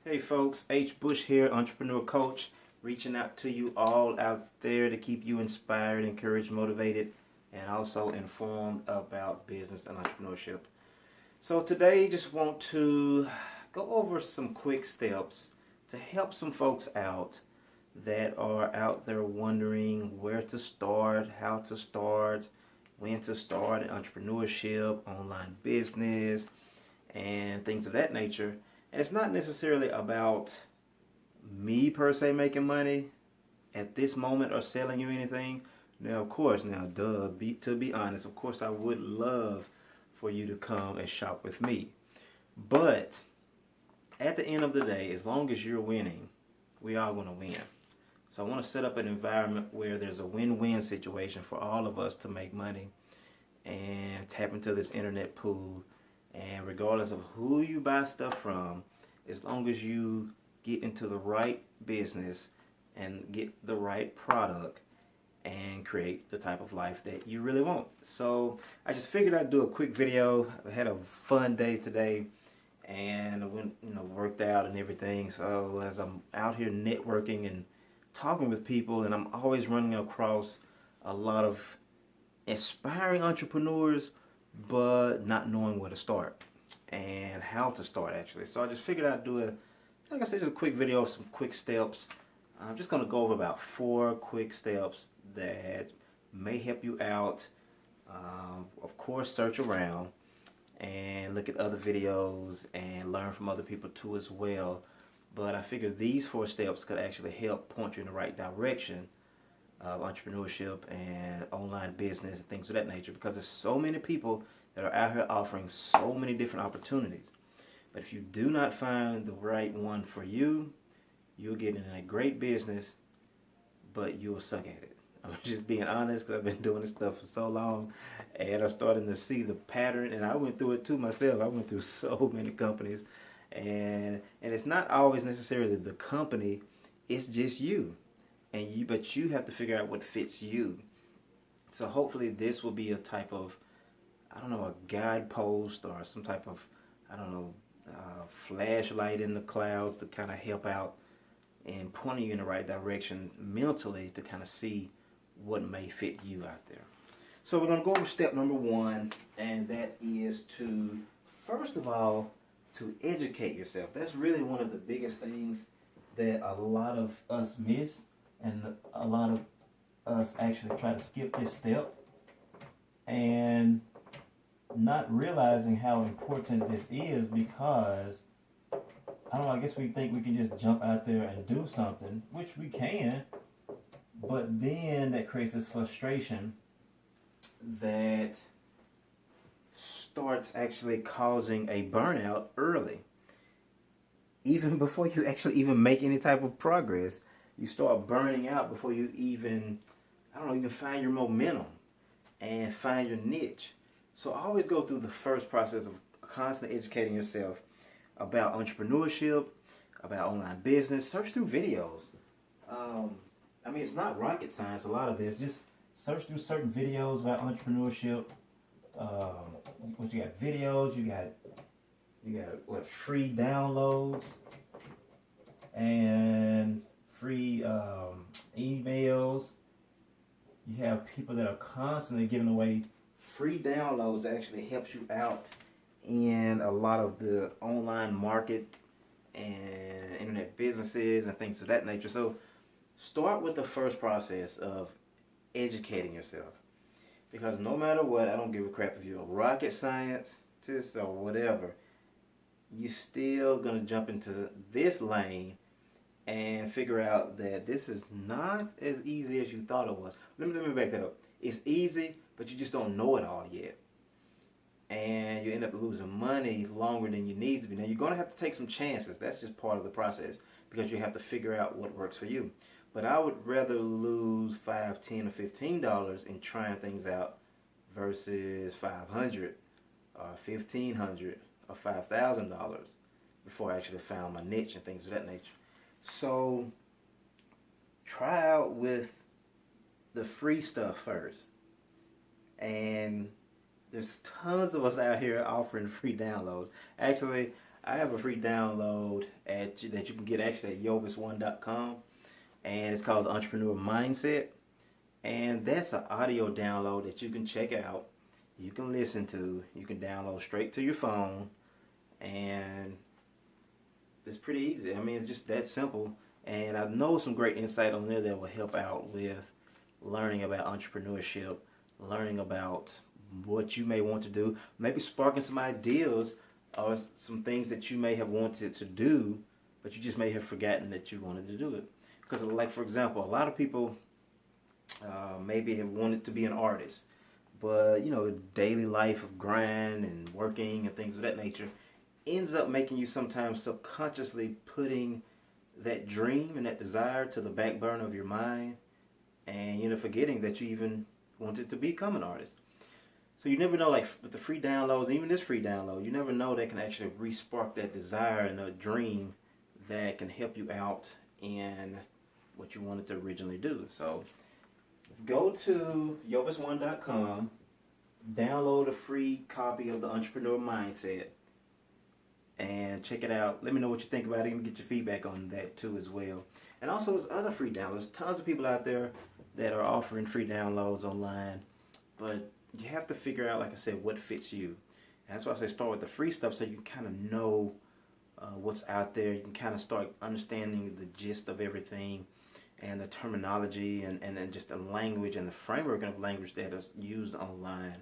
Hey folks, H.Bush here, entrepreneur coach, reaching out to you all out there to keep you inspired, encouraged, motivated, and also informed about business and entrepreneurship. So today, just want to go over some quick steps to help some folks out that are out there wondering where to start, how to start, when to start in entrepreneurship, online business, and things of that nature. And it's not necessarily about me per se making money at this moment or selling you anything. Now, of course, to be honest, of course, I would love for you to come and shop with me. But at the end of the day, as long as you're winning, we all going to win. So I want to set up an environment where there's a win-win situation for all of us to make money and tap into this internet pool. And regardless of who you buy stuff from, as long as you get into the right business and get the right product and create the type of life that you really want. So I just figured I'd do a quick video. I had a fun day today and I went, worked out and everything. So as I'm out here networking and talking with people, and I'm always running across a lot of inspiring entrepreneurs, but not knowing where to start and how to start actually. So I just figured I'd do like I said, just a quick video of some quick steps. I'm just gonna go over about 4 quick steps that may help you out. Of course, search around and look at other videos and learn from other people too as well. But I figured these 4 steps could actually help point you in the right direction of entrepreneurship and online business and things of that nature, because there's so many people that are out here offering so many different opportunities. But if you do not find the right one for you, you'll get in a great business, but you'll suck at it. I'm just being honest, because I've been doing this stuff for so long and I'm starting to see the pattern, and I went through it too myself. I went through so many companies, and it's not always necessarily the company, it's just you. But you have to figure out what fits you. So hopefully this will be a type of, I don't know, a guidepost or some type of, I don't know, flashlight in the clouds to kind of help out and pointing you in the right direction mentally to kind of see what may fit you out there. So we're going to go over step number 1, and that is to, first of all, to educate yourself. That's really one of the biggest things that a lot of us miss, and a lot of us actually try to skip this step and not realizing how important this is, because I don't know, I guess we think we can just jump out there and do something, which we can, but then that creates this frustration that starts actually causing a burnout early. Even before you actually even make any type of progress, you start burning out before you even, even find your momentum and find your niche. So always go through the first process of constantly educating yourself about entrepreneurship, about online business. Search through videos. It's not rocket science, a lot of this. Just search through certain videos about entrepreneurship. What you got? Videos, you got free downloads and free emails. You have people that are constantly giving away free downloads that actually helps you out in a lot of the online market and internet businesses and things of that nature. So start with the first process of educating yourself, because no matter what, I don't give a crap if you're a rocket scientist or whatever, you're still going to jump into this lane and figure out that this is not as easy as you thought it was. Let me back that up. It's easy, but you just don't know it all yet. And you end up losing money longer than you need to be. Now, you're going to have to take some chances. That's just part of the process, because you have to figure out what works for you. But I would rather lose $5, $10, or $15 in trying things out versus $500 or $1,500 or $5,000 before I actually found my niche and things of that nature. So try out with the free stuff first. And there's tons of us out here offering free downloads. Actually, I have a free download that you can get actually at yobus1.com, and it's called the Entrepreneur Mindset. And that's an audio download that you can check out, you can listen to, you can download straight to your phone, and it's pretty easy. I mean, it's just that simple. And I know some great insight on there that will help out with learning about entrepreneurship, learning about what you may want to do, maybe sparking some ideas or some things that you may have wanted to do, but you just may have forgotten that you wanted to do it. Because, like, for example, a lot of people maybe have wanted to be an artist, but the daily life of grind and working and things of that nature ends up making you sometimes subconsciously putting that dream and that desire to the back burner of your mind, and forgetting that you even wanted to become an artist. So you never know, like with the free downloads, even this free download, you never know that can actually re-spark that desire and a dream that can help you out in what you wanted to originally do. So go to yobus1.com, download a free copy of the Entrepreneur Mindset, and check it out. Let me know what you think about it, and get your feedback on that too as well. And also, there's other free downloads. Tons of people out there that are offering free downloads online, but you have to figure out, like I said, what fits you. And that's why I say start with the free stuff, so you can kind of know what's out there. You can kind of start understanding the gist of everything, and the terminology, and just the language and the framework of language that is used online.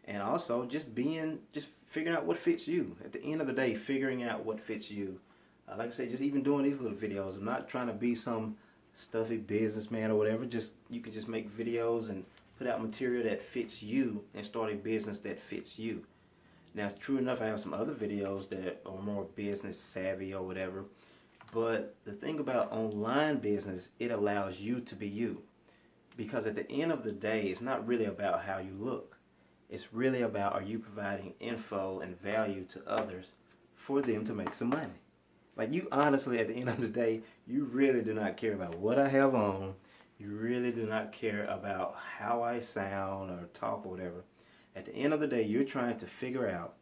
And also just figuring out what fits you. At the end of the day, figuring out what fits you. Like I said, just even doing these little videos. I'm not trying to be some stuffy businessman or whatever. You can just make videos and put out material that fits you and start a business that fits you. Now, it's true enough, I have some other videos that are more business savvy or whatever. But the thing about online business, it allows you to be you. Because at the end of the day, it's not really about how you look. It's really about, are you providing info and value to others for them to make some money? Like, you honestly, at the end of the day, you really do not care about what I have on. You really do not care about how I sound or talk or whatever. At the end of the day, you're trying to figure out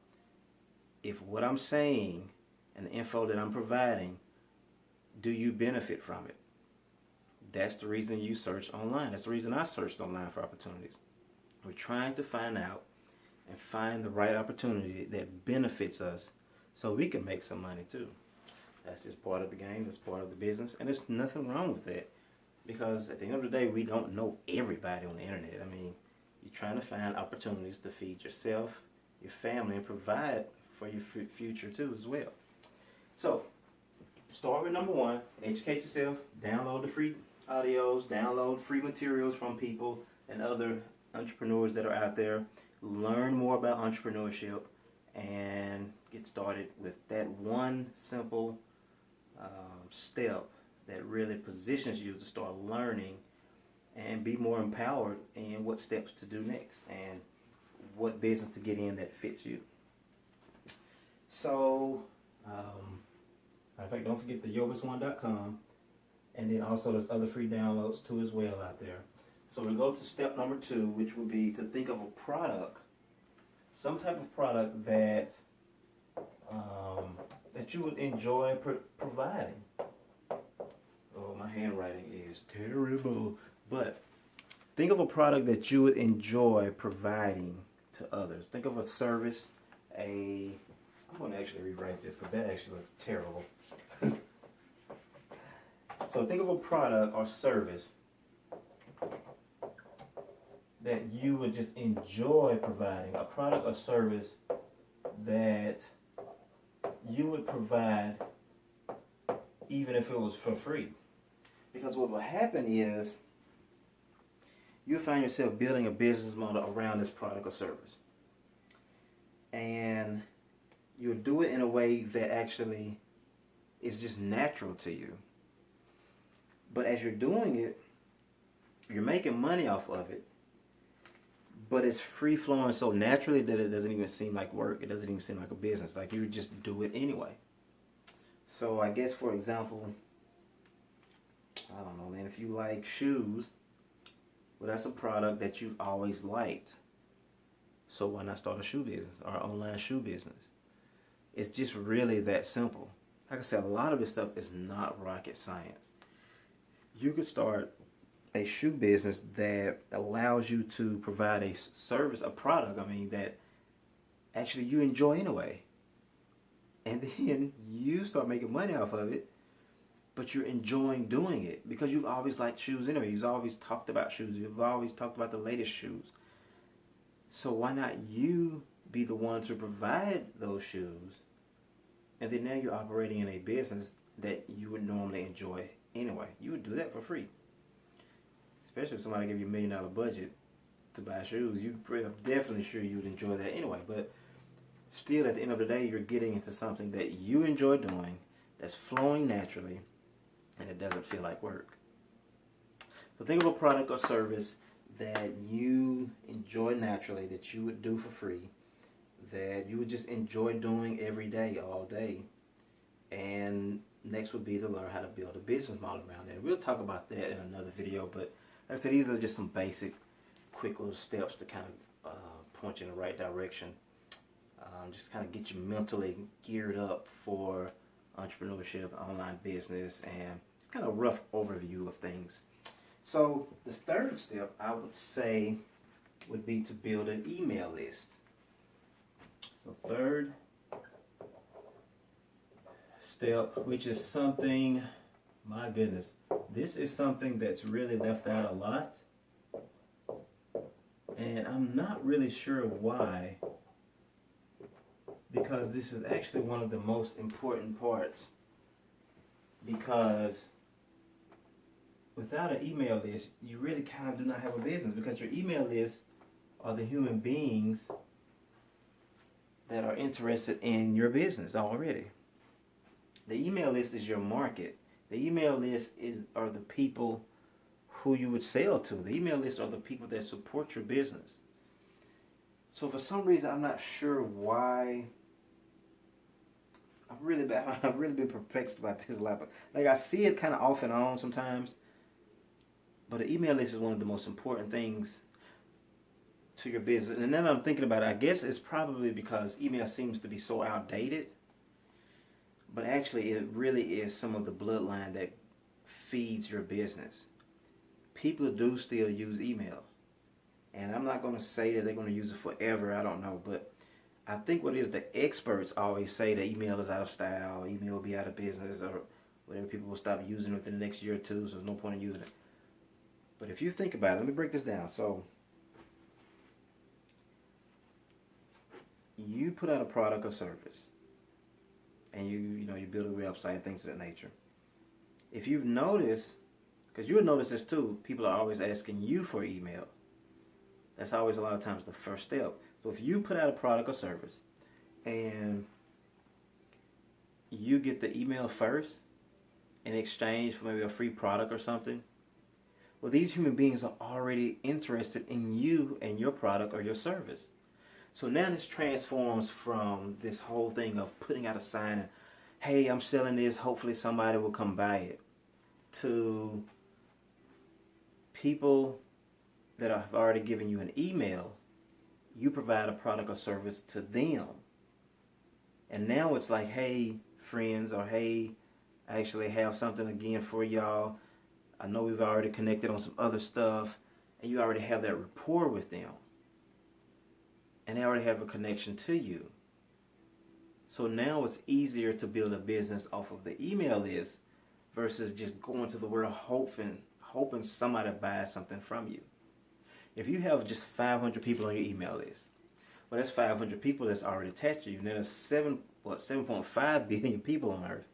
if what I'm saying and the info that I'm providing, do you benefit from it? That's the reason you search online. That's the reason I searched online for opportunities. We're trying to find out and find the right opportunity that benefits us so we can make some money too. That's just part of the game. That's part of the business. And there's nothing wrong with that, because at the end of the day, we don't know everybody on the internet. I mean, you're trying to find opportunities to feed yourself, your family, and provide for your future too as well. So start with number one, educate yourself, download the free audios, download free materials from people and other entrepreneurs that are out there. Learn more about entrepreneurship and get started with that one simple step that really positions you to start learning and be more empowered in what steps to do next and what business to get in that fits you. So, in fact, don't forget the yobus1.com, and then also there's other free downloads too as well out there. So we go to step number 2, which would be to think of a product, some type of product that that you would enjoy providing. Oh, my handwriting is terrible. But think of a product that you would enjoy providing to others. Think of a service, I'm going to actually rewrite this because that actually looks terrible. So think of a product or service that you would just enjoy providing. A product or service that you would provide even if it was for free. Because what will happen is you'll find yourself building a business model around this product or service. And you'll do it in a way that actually is just natural to you. But as you're doing it, you're making money off of it. But it's free flowing so naturally that it doesn't even seem like work. It doesn't even seem like a business. Like, you just do it anyway. So I guess, for example, I don't know, man, if you like shoes, well, that's a product that you've always liked. So why not start a shoe business or an online shoe business? It's just really that simple. Like I said, a lot of this stuff is not rocket science. You could start a shoe business that allows you to provide a service, a product, that actually you enjoy anyway. And then you start making money off of it, but you're enjoying doing it because you've always liked shoes anyway. You've always talked about shoes. You've always talked about the latest shoes. So why not you be the one to provide those shoes? And then now you're operating in a business that you would normally enjoy anyway. You would do that for free. Especially if somebody gave you $1 million budget to buy shoes. I'm definitely sure you would enjoy that anyway. But still, at the end of the day, you're getting into something that you enjoy doing, that's flowing naturally, and it doesn't feel like work. So think of a product or service that you enjoy naturally, that you would do for free, that you would just enjoy doing every day, all day. And next would be to learn how to build a business model around that. We'll talk about that in another video, but like I said, these are just some basic, quick little steps to kind of point you in the right direction. Just kind of get you mentally geared up for entrepreneurship, online business, and just kind of a rough overview of things. So the third step, I would say, would be to build an email list. So third step, which is something, my goodness, this is something that's really left out a lot. And I'm not really sure why, because this is actually one of the most important parts. Because without an email list, you really kind of do not have a business, because your email list are the human beings that are interested in your business already. The email list is your market. The email list are the people who you would sell to. The email list are the people that support your business. So for some reason, I'm not sure why. I've really been perplexed about this a lot. But like, I see it kind of off and on sometimes. But the email list is one of the most important things to your business. And then I'm thinking about it, I guess it's probably because email seems to be so outdated. But actually, it really is some of the bloodline that feeds your business. People do still use email. And I'm not going to say that they're going to use it forever. I don't know. But I think what it is, the experts always say that email is out of style, email will be out of business, or whatever, people will stop using it within the next year or two, so there's no point in using it. But if you think about it, let me break this down. So you put out a product or service, and you build a website, things of that nature. If you've noticed, because you would notice this too, people are always asking you for email. That's always a lot of times the first step. So if you put out a product or service and you get the email first in exchange for maybe a free product or something, well, these human beings are already interested in you and your product or your service. So now this transforms from this whole thing of putting out a sign and, hey, I'm selling this, hopefully somebody will come buy it, to people that have already given you an email. You provide a product or service to them. And now it's like, hey, friends, or hey, I actually have something again for y'all. I know we've already connected on some other stuff, and you already have that rapport with them. And they already have a connection to you. So now it's easier to build a business off of the email list versus just going to the world hoping somebody buys something from you. If you have just 500 people on your email list, well, that's 500 people that's already attached to you. And there's 7.5 billion people on Earth.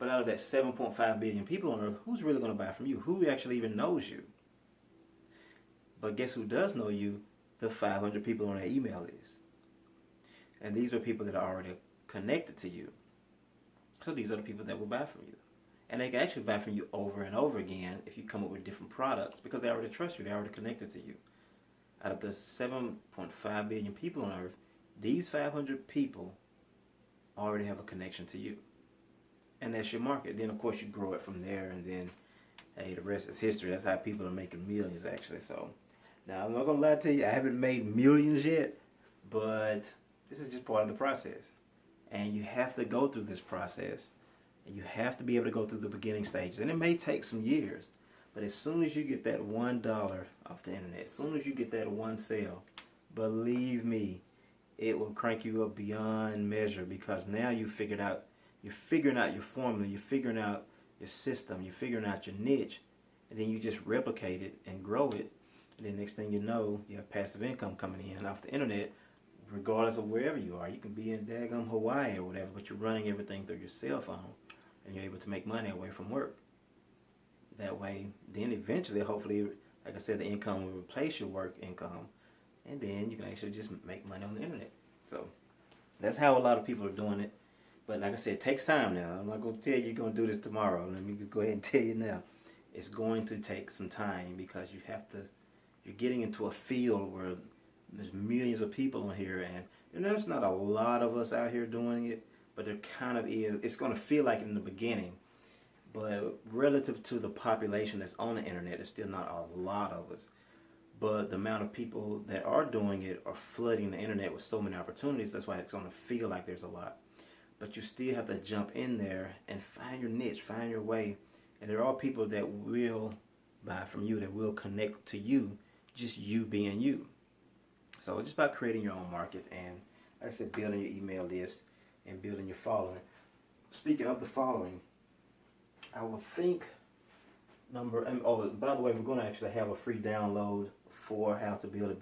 But out of that 7.5 billion people on Earth, who's really going to buy from you? Who actually even knows you? But guess who does know you? The 500 people on that email list. And these are people that are already connected to you. So these are the people that will buy from you. And they can actually buy from you over and over again if you come up with different products, because they already trust you. They're already connected to you. Out of the 7.5 billion people on Earth, these 500 people already have a connection to you. And that's your market. Then, of course, you grow it from there, and then, hey, the rest is history. That's how people are making millions, actually. So, now, I'm not going to lie to you. I haven't made millions yet, but this is just part of the process. And you have to go through this process. And you have to be able to go through the beginning stages. And it may take some years. But as soon as you get that $1 off the internet, as soon as you get that one sale, believe me, it will crank you up beyond measure, because now you're figuring out your formula, you're figuring out your system, you're figuring out your niche, and then you just replicate it and grow it. And then next thing you know, you have passive income coming in off the internet, regardless of wherever you are. You can be in daggum Hawaii or whatever, but you're running everything through your cell phone, and you're able to make money away from work. That way, then eventually, hopefully, like I said, the income will replace your work income, and then you can actually just make money on the internet. So that's how a lot of people are doing it. But like I said, it takes time now. I'm not going to tell you you're going to do this tomorrow. Let me just go ahead and tell you now. It's going to take some time, because you're getting into a field where there's millions of people on here, and there's not a lot of us out here doing it, but there kind of is. It's going to feel like it in the beginning, but relative to the population that's on the internet, there's still not a lot of us. But the amount of people that are doing it are flooding the internet with so many opportunities. That's why it's going to feel like there's a lot. But you still have to jump in there and find your niche, find your way. And there are people that will buy from you, that will connect to you, just you being you. So it's just about creating your own market, and like I said, building your email list and building your following. Speaking of the following, I would think by the way, we're going to actually have a free download for how to build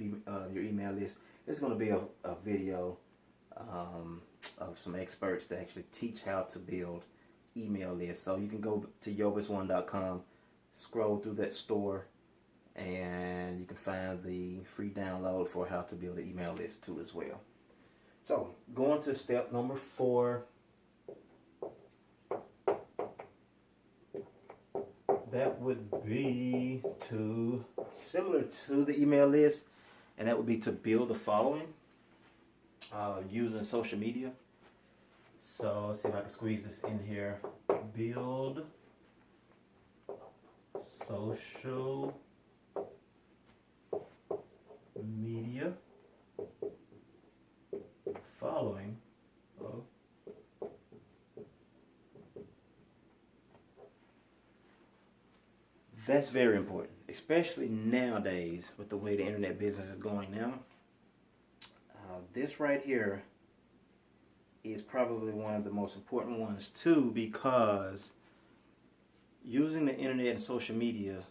your email list. It's going to be a video of some experts that actually teach how to build email lists. So you can go to yobus1.com, scroll through that store, and you can find the free download for how to build an email list too as well. So going to step number 4, that would be similar to the email list, and that would be to build a following using social media. So let's see if I can squeeze this in here. Build social media following. That's very important, especially nowadays with the way the internet business is going now. This right here is probably one of the most important ones too, because using the internet and social media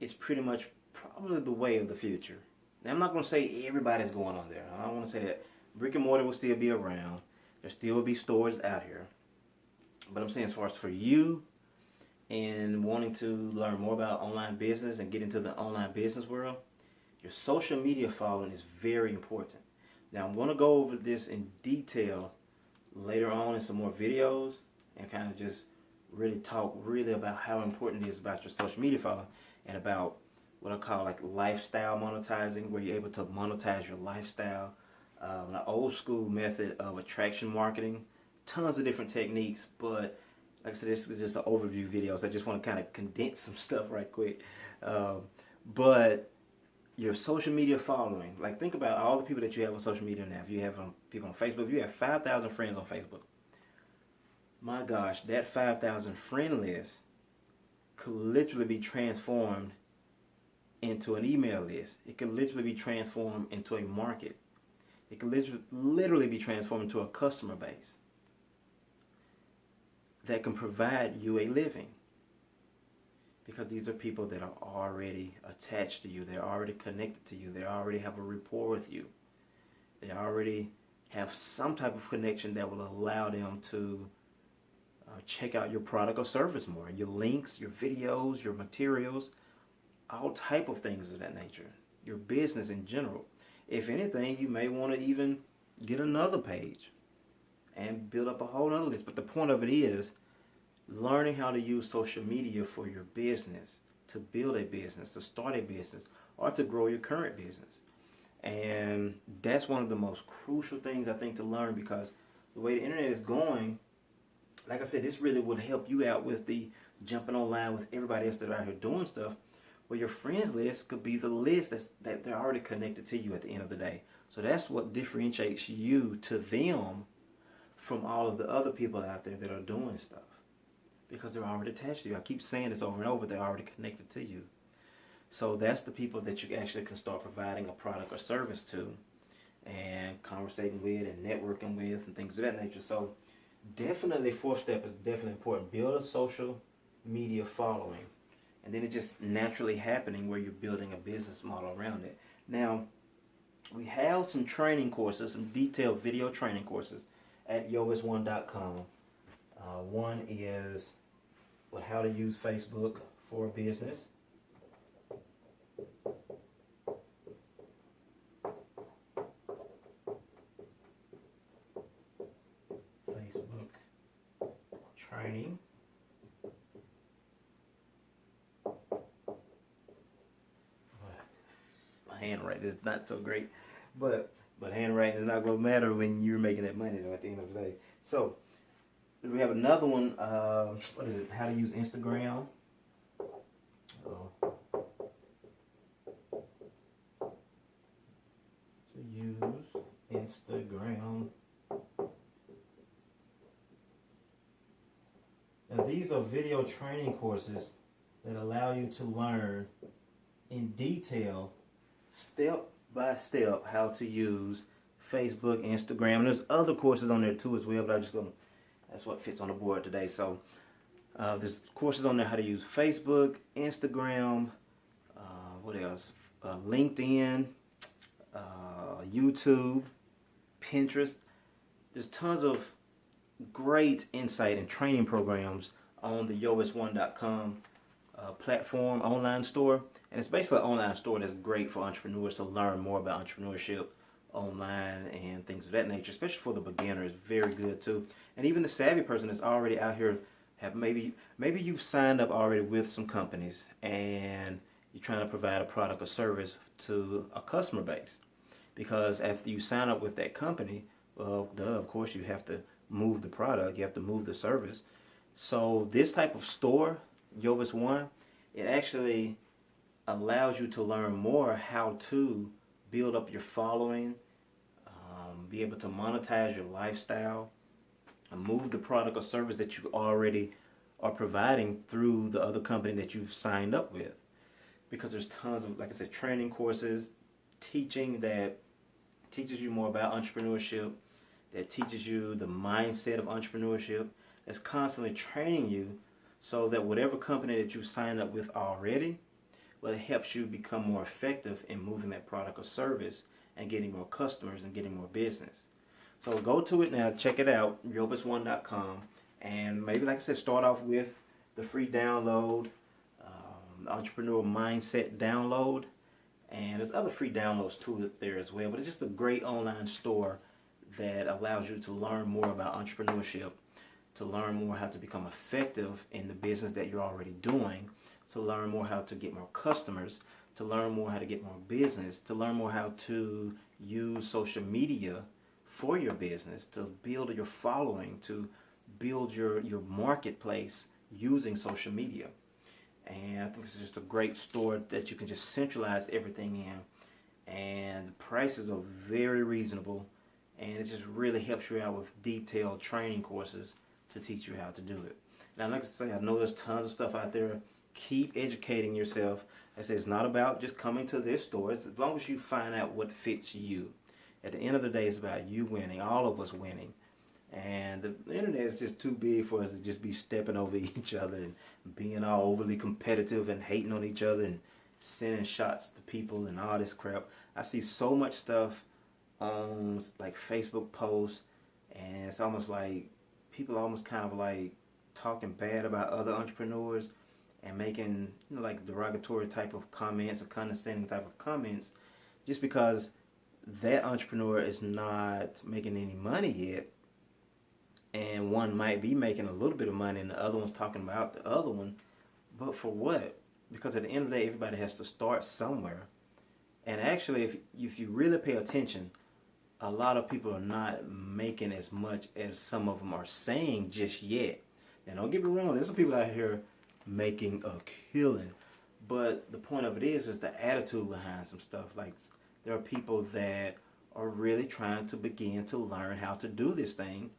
is pretty much probably the way of the future. Now, I'm not going to say everybody's going on there. I don't want to say that. Brick and mortar will still be around. There still will be stores out here. But I'm saying, as far as for you and wanting to learn more about online business and get into the online business world, your social media following is very important. Now, I'm going to go over this in detail later on in some more videos, and kind of just really talk about how important it is about your social media following, and about what I call like lifestyle monetizing, where you're able to monetize your lifestyle. An old school method of attraction marketing, tons of different techniques, but like I said, this is just an overview video, so I just want to kind of condense some stuff right quick. But your social media following, like think about all the people that you have on social media now. If you have people on Facebook, if you have 5,000 friends on Facebook, my gosh, that 5,000 friend list could literally be transformed into an email list. It could literally be transformed into a market. It could literally be transformed into a customer base that can provide you a living. Because these are people that are already attached to you. They're already connected to you. They already have a rapport with you. They already have some type of connection that will allow them to check out your product or service more. Your links, your videos, your materials, all type of things of that nature. Your business in general. If anything, you may want to even get another page and build up a whole other list. But the point of it is learning how to use social media for your business, to build a business, to start a business, or to grow your current business. And that's one of the most crucial things I think to learn, because the way the internet is going, like I said, this really would help you out with the jumping online with everybody else that are out here doing stuff, where your friends list could be the list that they're already connected to you at the end of the day. So that's what differentiates you to them, from all of the other people out there that are doing stuff, because they're already attached to you. I keep saying this over and over, they're already connected to you. So that's the people that you actually can start providing a product or service to and conversating with and networking with and things of that nature. So definitely fourth step is definitely important. Build a social media following. And then it's just naturally happening where you're building a business model around it. Now, we have some training courses, some detailed video training courses at yois1.com. One is how to use Facebook for business. Facebook training. My handwriting is not so great, but handwriting is not going to matter when you're making that money though, at the end of the day. So we have another one. What is it? How to use Instagram. To use Instagram. Now these are video training courses that allow you to learn in detail, step by step, how to use Facebook, Instagram. And there's other courses on there too as well, but that's what fits on the board today. So there's courses on there how to use Facebook, Instagram, what else? LinkedIn, YouTube, Pinterest. There's tons of great insight and training programs on the yois1.com platform, online store. And it's basically an online store that's great for entrepreneurs to learn more about entrepreneurship online and things of that nature, especially for the beginner. It's very good too. And even the savvy person that's already out here, have maybe you've signed up already with some companies and you're trying to provide a product or service to a customer base. Because after you sign up with that company, well, of course you have to move the product, you have to move the service. So this type of store, Yovis One, it actually allows you to learn more how to build up your following, be able to monetize your lifestyle, and move the product or service that you already are providing through the other company that you've signed up with. Because there's tons of, like I said, training courses, teaching that teaches you more about entrepreneurship, that teaches you the mindset of entrepreneurship, that's constantly training you so that whatever company that you signed up with already, well, it helps you become more effective in moving that product or service and getting more customers and getting more business. So go to it now, check it out, yovis1.com, and maybe, like I said, start off with the free download, entrepreneur mindset download, and there's other free downloads too there as well. But it's just a great online store that allows you to learn more about entrepreneurship, to learn more how to become effective in the business that you're already doing, to learn more how to get more customers, to learn more how to get more business, to learn more how to use social media for your business, to build your following, to build your marketplace using social media. And I think it's just a great store that you can just centralize everything in. And the prices are very reasonable. And it just really helps you out with detailed training courses to teach you how to do it. Now, like I say, I know there's tons of stuff out there. Keep educating yourself. I say it's not about just coming to this store. As long as you find out what fits you. At the end of the day, it's about you winning, all of us winning. And the internet is just too big for us to just be stepping over each other and being all overly competitive and hating on each other and sending shots to people and all this crap. I see so much stuff on like Facebook posts, and it's almost like people almost kind of like talking bad about other entrepreneurs and making, you know, like derogatory type of comments or condescending type of comments just because that entrepreneur is not making any money yet, and one might be making a little bit of money and the other one's talking about the other one. But for what? Because at the end of the day, everybody has to start somewhere. And actually, if you really pay attention, a lot of people are not making as much as some of them are saying just yet. And don't get me wrong, there's some people out here making a killing. But the point of it is the attitude behind some stuff. Like, there are people that are really trying to begin to learn how to do this thing.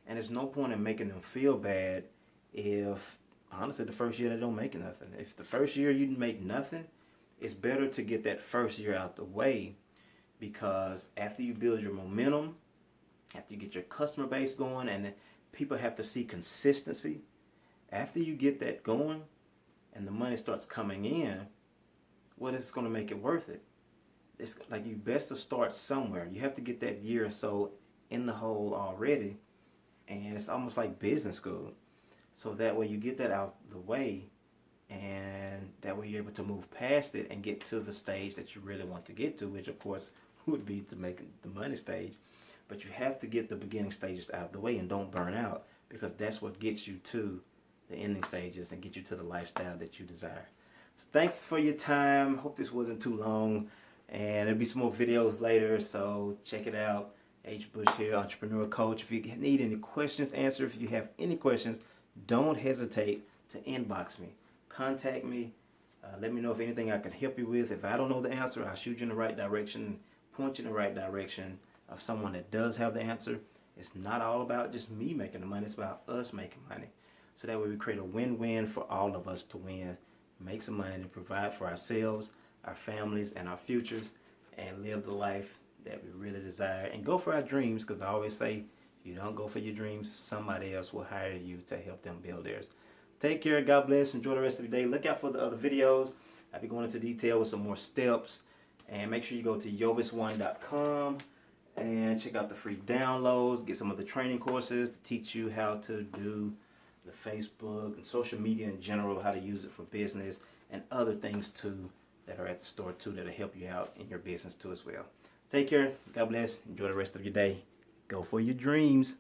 And there's no point in making them feel bad if, honestly, the first year they don't make nothing. If the first year you make nothing, it's better to get that first year out the way, because after you build your momentum, after you get your customer base going, and then people have to see consistency, after you get that going and the money starts coming in, what is going to make it worth it? It's like you best to start somewhere. You have to get that year or so in the hole already, and it's almost like business school. So that way you get that out the way, and that way you're able to move past it and get to the stage that you really want to get to, which of course would be to make the money stage. But you have to get the beginning stages out of the way and don't burn out, because that's what gets you to the ending stages and get you to the lifestyle that you desire. So thanks for your time. Hope this wasn't too long, and there'll be some more videos later, so check it out. H.Bush here, Entrepreneur Coach. If you need any questions answered, if you have any questions, don't hesitate to inbox me. Contact me. Let me know if anything I can help you with. If I don't know the answer, I'll shoot you in the right direction, point you in the right direction of someone that does have the answer. It's not all about just me making the money. It's about us making money. So that way we create a win-win for all of us to win, make some money, and provide for ourselves, our families, and our futures, and live the life that we really desire, and go for our dreams, because I always say, if you don't go for your dreams, somebody else will hire you to help them build theirs. Take care. God bless. Enjoy the rest of your day. Look out for the other videos. I'll be going into detail with some more steps. And make sure you go to yovis1.com and check out the free downloads. Get some of the training courses to teach you how to do the Facebook and social media in general, how to use it for business, and other things too that are at the store too that'll help you out in your business too as well. Take care. God bless. Enjoy the rest of your day. Go for your dreams.